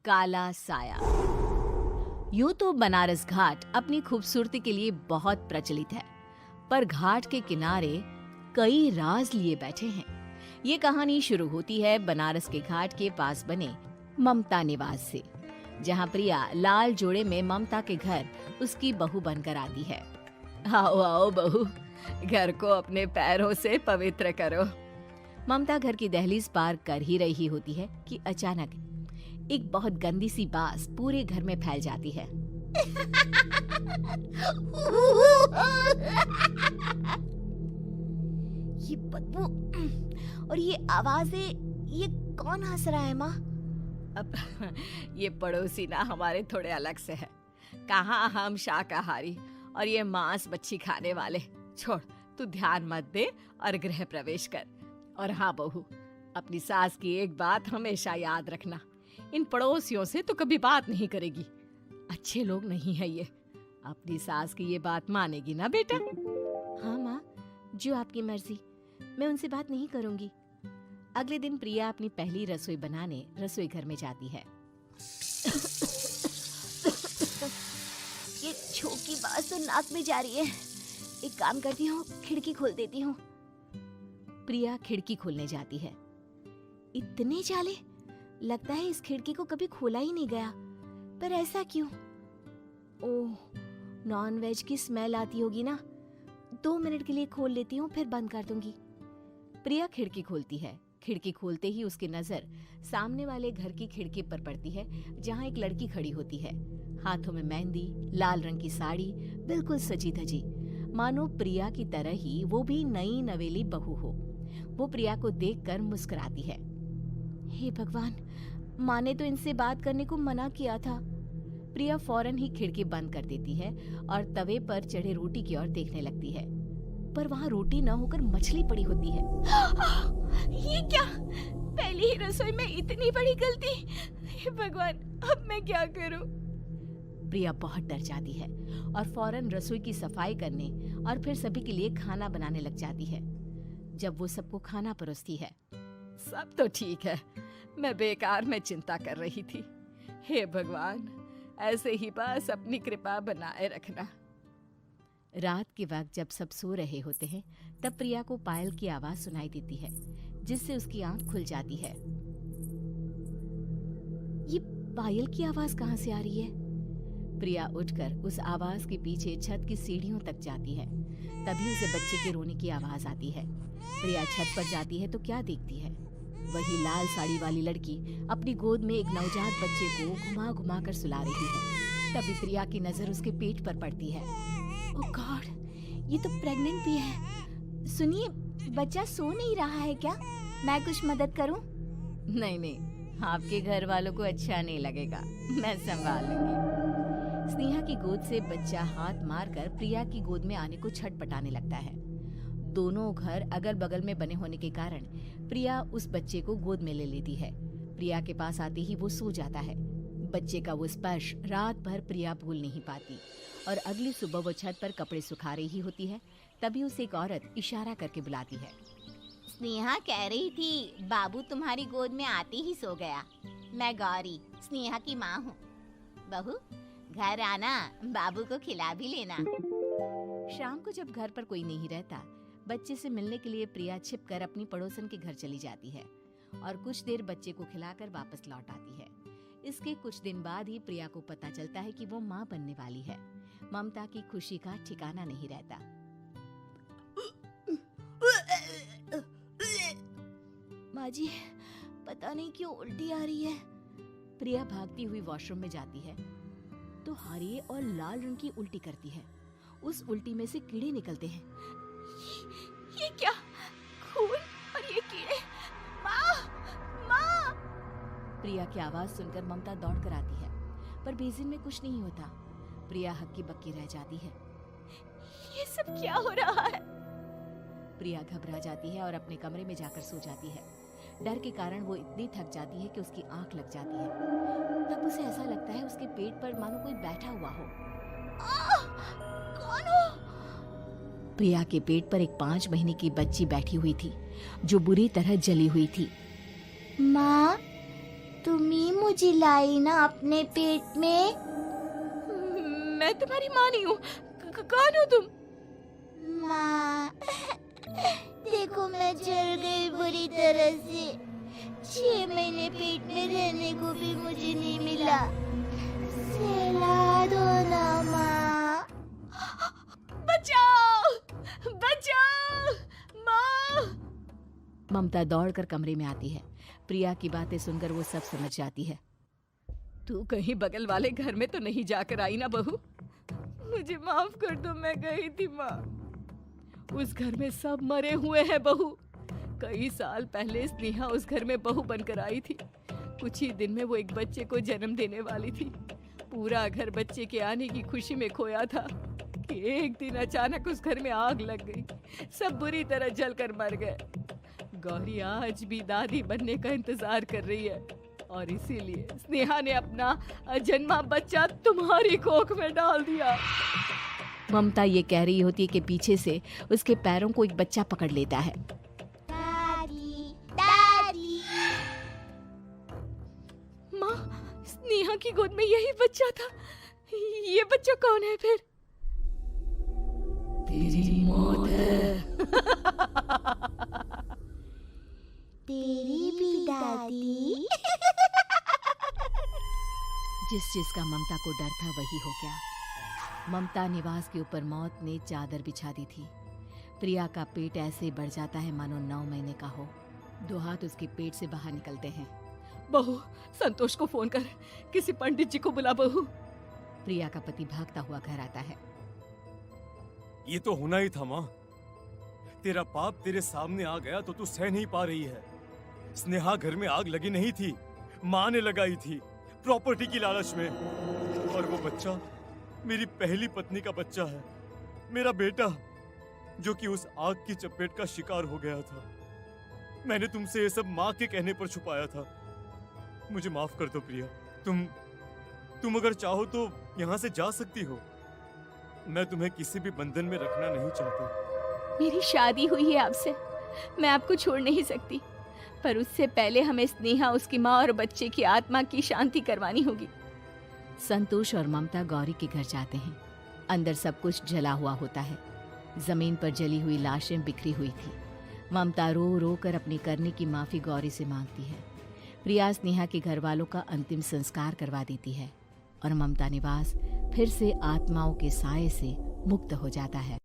काला साया। यूं तो बनारस घाट अपनी खूबसूरती के लिए बहुत प्रचलित है, पर घाट के किनारे कई राज लिए बैठे हैं। ये कहानी शुरू होती है बनारस के घाट के पास बने ममता निवास से, जहां प्रिया लाल जोड़े में ममता के घर उसकी बहू बनकर आती है। आओ आओ बहू, घर को अपने पैरों से पवित्र करो। ममता घर की दहलीज पार कर ही रही होती है कि अचानक एक बहुत गंदी सी बास पूरे घर में फैल जाती है। ये बदबू और ये आवाजें, ये कौन हंस रहा है माँ? अब ये पड़ोसी ना हमारे थोड़े अलग से है। कहाँ हम शाकाहारी और ये मांस मच्छी खाने वाले। छोड़, तू ध्यान मत दे और गृह प्रवेश कर। और हाँ बहू, अपनी सास की एक बात हमेशा याद रखना, इन पड़ोसियों से तो कभी बात नहीं करेगी। अच्छे लोग नहीं है ये। अपनी सास की ये बात मानेगी ना बेटा? हाँ माँ, जो आपकी मर्जी, मैं उनसे बात नहीं करूंगी। अगले दिन प्रिया अपनी पहली रसोई बनाने रसोई घर में जाती है। ये छोकी बात तो नाक में जा रही है। एक काम करती हूँ, खिड़की खोल देती हूँ। प्रिया खिड़की खोलने जाती है। इतने जाले, लगता है इस खिड़की को कभी खोला ही नहीं गया। पर ऐसा क्यों? ओह, नॉन वेज की स्मेल आती होगी ना। 2 मिनट के लिए खोल लेती हूँ, फिर बंद कर दूंगी। प्रिया खिड़की खोलती है। खिड़की खोलते ही उसकी नजर सामने वाले घर की खिड़की पर पड़ती है, जहाँ एक लड़की खड़ी होती है। हाथों में मेहंदी, लाल रंग की साड़ी, बिल्कुल सजी धजी, मानो प्रिया की तरह ही वो भी नई नवेली बहू हो। वो प्रिया को देखकर मुस्कुराती है। हे भगवान, माँ ने तो इनसे बात करने को मना किया था। प्रिया फौरन ही खिड़की बंद कर देती है और तवे पर चढ़े रोटी की ओर देखने लगती है, पर वहाँ रोटी न होकर मछली पड़ी होती है। ये क्या? पहली ही रसोई में इतनी बड़ी गलती। हे भगवान, अब मैं क्या करूं? प्रिया बहुत डर जाती है और फौरन रसोई की सफाई करने और फिर सभी के लिए खाना बनाने लग जाती है। जब वो सबको खाना परोसती है, सब तो ठीक है, मैं बेकार में चिंता कर रही थी। हे भगवान, ऐसे ही बस अपनी कृपा बनाए रखना। रात के वक्त जब सब सो रहे होते हैं, तब प्रिया को पायल की आवाज सुनाई देती है, जिससे उसकी आंख खुल जाती है। ये पायल की आवाज कहाँ से आ रही है? प्रिया उठकर उस आवाज के पीछे छत की सीढ़ियों तक जाती है। तभी उसे बच्चे के रोने की आवाज आती है। प्रिया छत पर जाती है तो क्या देखती है? वही लाल साड़ी वाली लड़की अपनी गोद में एक नवजात बच्चे को घुमा घुमा कर सुला रही है। तभी प्रिया की नजर उसके पेट पर पड़ती है। ओह गॉड, ये तो प्रेग्नेंट भी है। सुनिए, बच्चा सो नहीं रहा है क्या? मैं कुछ मदद करूं? नहीं नहीं, आपके घर वालों को अच्छा नहीं लगेगा, मैं संभाल लूंगी। स्नेहा की गोद से बच्चा हाथ मारकर प्रिया की गोद में आने को छटपटाने लगता है। दोनों घर अगल बगल में बने होने के कारण प्रिया उस बच्चे को गोद में ले लेती है। प्रिया के पास आते ही वो सो जाता है। बच्चे का वो स्पर्श रात भर प्रिया भूल नहीं पाती और अगली सुबह वो छत पर कपड़े सुखा रही होती है। तभी उसे एक औरत इशारा करके बुलाती है। स्नेहा कह रही थी बाबू तुम्हारी गोद में आते ही सो गया। मैं गौरी, स्नेहा की माँ हूँ। बहू, घर आना, बाबू को खिला भी लेना। शाम को जब घर पर कोई नहीं रहता, बच्चे से मिलने के लिए प्रिया छिपकर अपनी पड़ोसन के घर चली जाती है और कुछ देर बच्चे को खिलाकर वापस लौट आती है। इसके कुछ दिन बाद ही प्रिया को पता चलता है कि वो माँ बनने वाली है। ममता की खुशी का ठिकाना नहीं रहता। माँ जी, पता नहीं क्यों उल्टी आ रही है। प्रिया भागती हुई वॉशरूम में जाती है तो हरे और लाल रंग की उल्टी करती है। उस उल्टी में से कीड़े निकलते हैं। ये क्या? खून और ये कीड़े! माँ! माँ! प्रिया की आवाज सुनकर ममता दौड़ कर आती है, पर बेसिन में कुछ नहीं होता। प्रिया हक्की बक्की रह जाती है। ये सब क्या हो रहा है? प्रिया घबरा जाती है और अपने कमरे में जाकर सो जाती है। डर के कारण वो इतनी थक जाती है कि उसकी आंख लग जाती है। तब उसे ऐसा लगता है उसके पेट पर मानो कोई बैठा हुआ हो। कौन हो? प्रिया के पेट पर एक 5 महीने की बच्ची बैठी हुई थी, जो बुरी तरह जली हुई थी। माँ, तुम ही मुझे लाई ना अपने पेट में। मैं तुम्हारी माँ नहीं हूँ। कौन हो तुम? माँ, देखो मैं जल गई बुरी तरह से। 6 महीने पेट में रहने को भी मुझे नहीं मिला। सहला दो ना माँ। बचाओ, बचाओ, माँ! ममता दौड़कर कमरे में आती है। प्रिया की बातें सुनकर वो सब समझ जाती है। तू कहीं बगल वाले घर में तो नहीं जाकर आई ना बहू? मुझे माफ कर दो, मैं गई थी माँ। उस घर में सब मरे हुए हैं बहू। कई साल पहले स्नेहा उस घर में बहू बनकर आई थी। कुछ ही दिन में वो एक बच्चे को जन्म देने वाली थी। पूरा घर बच्चे के आने की खुशी में खोया था कि एक दिन अचानक उस घर में आग लग गई। सब बुरी तरह जलकर मर गए। गौरी आज भी दादी बनने का इंतजार कर रही है और इसीलिए स्नेहा ने अपना अजन्मा बच्चा तुम्हारी कोख में डाल दिया। ममता ये कह रही होती है कि पीछे से उसके पैरों को एक बच्चा पकड़ लेता है। दादी, दादी। माँ, स्नेहा की गोद में यही बच्चा था। ये बच्चा कौन है फिर? तेरी मौत है। तेरी भी दादी। जिस चीज का ममता को डर था वही हो गया। ममता निवास के ऊपर मौत ने चादर बिछा दी थी। प्रिया का पेट ऐसे बढ़ जाता है मानो 9 महीने का हो। 2 हाथ उसके पेट से बाहर निकलते हैं। बहू, संतोष को फोन कर, किसी पंडित जी को बुला बहू। प्रिया का पति भागता हुआ घर आता है। ये तो होना ही था माँ। तेरा पाप तेरे सामने आ गया तो तू सह नहीं पा रही है। स्नेहा घर में आग लगी नहीं थी, माँ ने लगाई थी, प्रॉपर्टी की लालच में। और वो बच्चा मेरी पहली पत्नी का बच्चा है, मेरा बेटा, जो कि उस आग की चपेट का शिकार हो गया था। मैंने तुमसे ये सब माँ के कहने पर छुपाया था। मुझे माफ कर दो प्रिया। तुम अगर चाहो तो यहाँ से जा सकती हो। मैं तुम्हें किसी भी बंधन में रखना नहीं चाहता। मेरी शादी हुई है आपसे, मैं आपको छोड़ नहीं सकती, पर उससे पहले हमें स्नेहा, उसकी माँ और बच्चे की आत्मा की शांति करवानी होगी। संतोष और ममता गौरी के घर जाते हैं। अंदर सब कुछ जला हुआ होता है। जमीन पर जली हुई लाशें बिखरी हुई थी। ममता रो रो कर अपनी करने की माफी गौरी से मांगती है। प्रिया स्नेहा के घर वालों का अंतिम संस्कार करवा देती है और ममता निवास फिर से आत्माओं के साए से मुक्त हो जाता है।